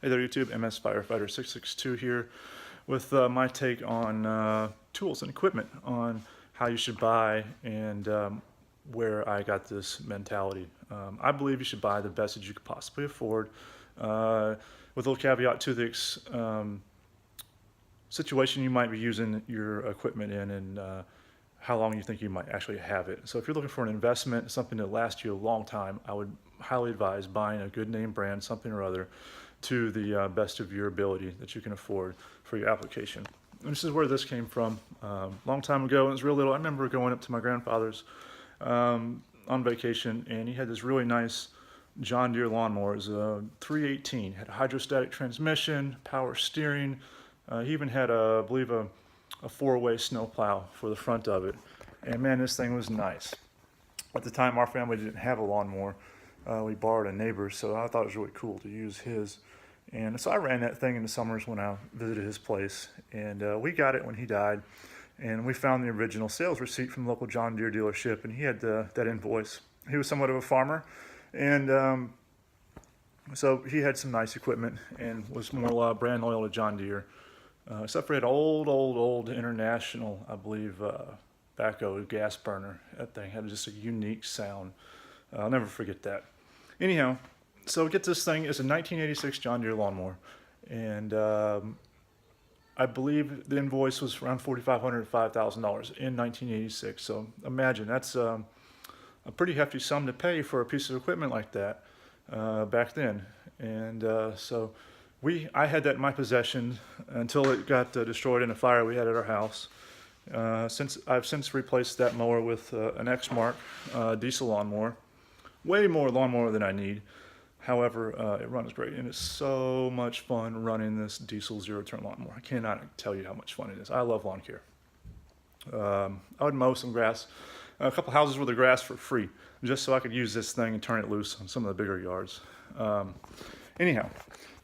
Hey there YouTube, MS Firefighter 662 here with my take on tools and equipment, on how you should buy and where I got this mentality. I believe you should buy the best that you could possibly afford, with a little caveat to the situation you might be using your equipment in, and how long you think you might actually have it. So if you're looking for an investment, something that lasts you a long time, I would highly advise buying a good name brand, something or other, to the best of your ability that you can afford for your application. And this is where this came from. Long time ago, when I was real little, I remember going up to my grandfather's on vacation, and he had this really nice John Deere lawnmower. It was a 318, had a hydrostatic transmission, power steering. He even had, I believe, a four-way snow plow for the front of it. And man, this thing was nice. At the time, our family didn't have a lawnmower. We borrowed a neighbor's, so I thought it was really cool to use his. And so I ran that thing in the summers when I visited his place. And we got it when he died. And we found the original sales receipt from the local John Deere dealership, and he had that invoice. He was somewhat of a farmer, and so he had some nice equipment and was more brand loyal to John Deere. Except for he had old International, I believe, backhoe gas burner. That thing had just a unique sound. I'll never forget that. Anyhow, so get this thing. It's a 1986 John Deere lawnmower, and I believe the invoice was around $4,500 to $5,000 in 1986. So imagine, that's a pretty hefty sum to pay for a piece of equipment like that back then. And so I had that in my possession until it got destroyed in a fire we had at our house. I've since replaced that mower with an Exmark diesel lawnmower. Way more lawnmower than I need. However, it runs great, and it's so much fun running this diesel zero-turn lawnmower. I cannot tell you how much fun it is. I love lawn care. I would mow some grass, a couple houses with the grass for free, just so I could use this thing and turn it loose on some of the bigger yards. Anyhow,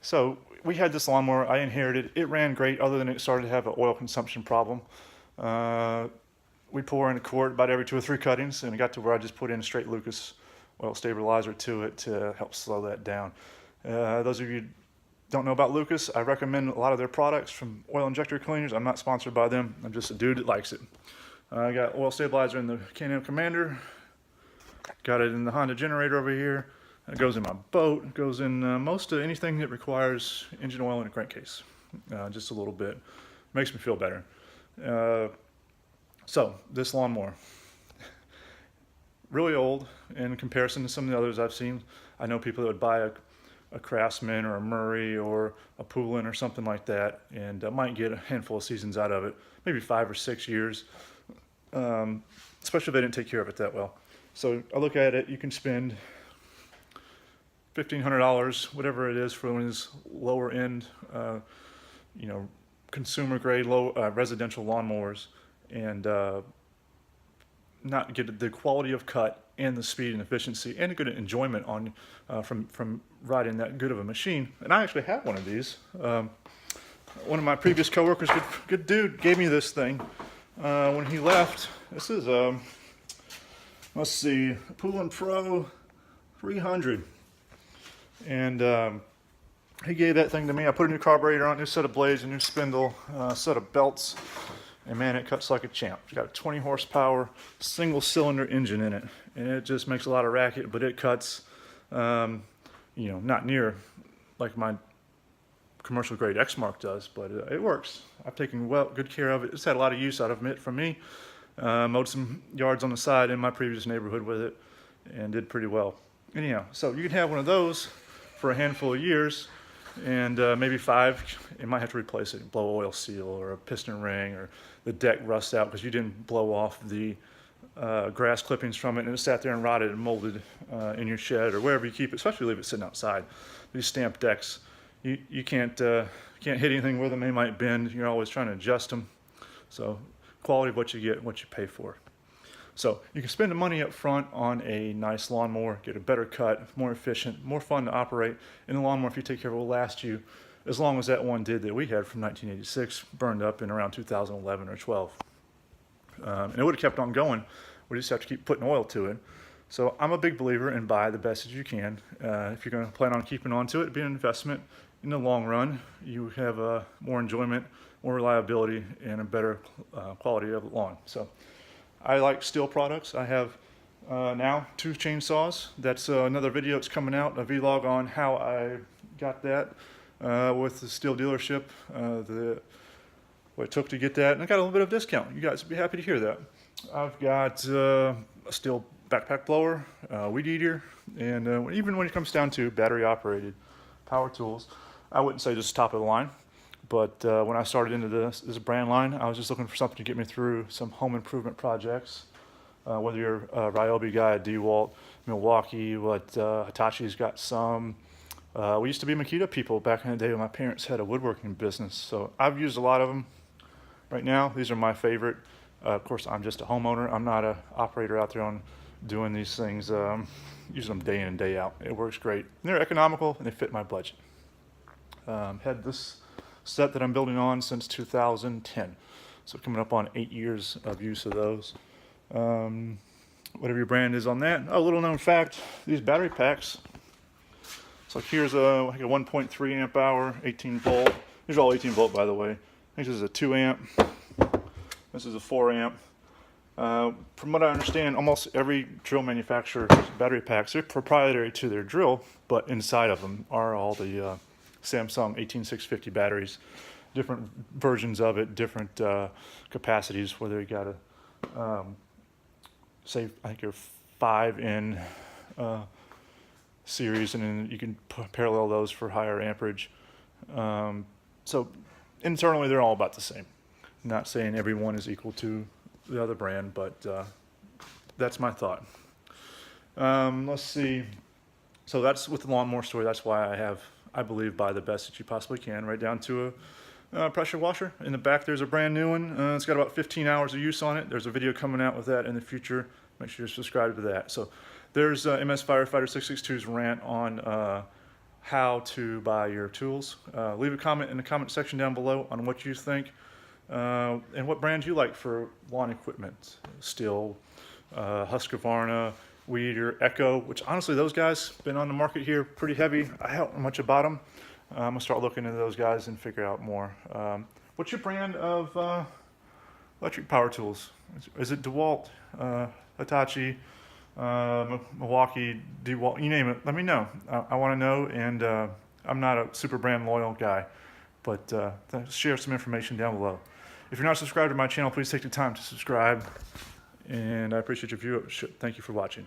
so we had this lawnmower. I inherited. It ran great, other than it started to have an oil consumption problem. We pour in a quart about every 2 or 3 cuttings, and it got to where I just put in straight Lucas oil stabilizer to it to help slow that down. Those of you who don't know about Lucas, I recommend a lot of their products from oil injector cleaners. I'm not sponsored by them. I'm just a dude that likes it. I got oil stabilizer in the Can-Am Commander. Got it in the Honda generator over here. It goes in my boat. It goes in most of anything that requires engine oil in a crankcase. Just a little bit. Makes me feel better. So this lawnmower, really old in comparison to some of the others I've seen. I know people that would buy a Craftsman or a Murray or a Poulin or something like that, and might get a handful of seasons out of it, maybe 5 or 6 years, especially if they didn't take care of it that well. So I look at it, you can spend $1,500, whatever it is, for one of these lower end, consumer grade, low residential lawnmowers, and not get the quality of cut and the speed and efficiency and a good enjoyment on from riding that good of a machine. And I actually have one of these. One of my previous coworkers, good dude, gave me this thing when he left. This is let's see, Poulin Pro 300, and he gave that thing to me. I put a new carburetor on, a new set of blades, a new spindle, set of belts. And man, it cuts like a champ. It's got a 20 horsepower single cylinder engine in it, and it just makes a lot of racket, but it cuts, not near like my commercial grade Exmark does, but it works. I've taken good care of it. It's had a lot of use out of it for me. Mowed some yards on the side in my previous neighborhood with it, and did pretty well. Anyhow, so you can have one of those for a handful of years, and maybe 5, you might have to replace it, blow oil seal or a piston ring, or the deck rusts out because you didn't blow off the grass clippings from it, and it sat there and rotted and molded in your shed or wherever you keep it, especially leave it sitting outside. These stamped decks, you can't hit anything with them. They might bend. You're always trying to adjust them. So quality of what you get, what you pay for. So you can spend the money up front on a nice lawnmower, get a better cut, more efficient, more fun to operate. And the lawnmower, if you take care of it, will last you as long as that one did that we had from 1986, burned up in around 2011 or 12. And it would have kept on going. We just have to keep putting oil to it. So I'm a big believer in buy the best that you can. If you're going to plan on keeping on to it, be an investment in the long run. You have more enjoyment, more reliability, and a better quality of lawn. So I like Stihl products. I have now 2 chainsaws. That's another video that's coming out, a vlog on how I got that with the Stihl dealership, what it took to get that, and I got a little bit of discount. You guys would be happy to hear that. I've got a Stihl backpack blower, weed eater, and even when it comes down to battery operated power tools, I wouldn't say just top of the line, but when I started into this brand line, I was just looking for something to get me through some home improvement projects. Whether you're a Ryobi guy, a DeWalt, Milwaukee, Hitachi's got some. We used to be Makita people back in the day when my parents had a woodworking business, so I've used a lot of them. Right now, these are my favorite. Of course, I'm just a homeowner. I'm not an operator out there on doing these things, using them day in and day out. It works great. And they're economical and they fit my budget. Had this set that I'm building on since 2010. So coming up on 8 years of use of those. Whatever your brand is on that. Oh, little known fact, these battery packs. So here's like a 1.3 amp hour, 18 volt. These are all 18 volt, by the way. This is a 2 amp. This is a 4 amp. From what I understand, almost every drill manufacturer's battery packs are proprietary to their drill, but inside of them are all the Samsung 18650 batteries, different versions of it, different capacities, whether you got a, say, I think you're 5 in series, and then you can parallel those for higher amperage. So internally, they're all about the same. Not saying every one is equal to the other brand, but that's my thought. Let's see. So that's with the lawnmower story. That's why I believe, buy the best that you possibly can, right down to a pressure washer. In the back, there's a brand new one. It's got about 15 hours of use on it. There's a video coming out with that in the future. Make sure you're subscribed to that. So there's MS Firefighter 662's rant on how to buy your tools. Leave a comment in the comment section down below on what you think. And what brands you like for lawn equipment. Stihl, Husqvarna, Weed Eater, Echo, which honestly those guys been on the market here pretty heavy. I don't know much about them. I'm gonna start looking into those guys and figure out more. What's your brand of electric power tools? Is it DeWalt, Hitachi, Milwaukee, DeWalt, you name it, let me know. I wanna know, and I'm not a super brand loyal guy, but share some information down below. If you're not subscribed to my channel, please take the time to subscribe, and I appreciate your viewership. Thank you for watching.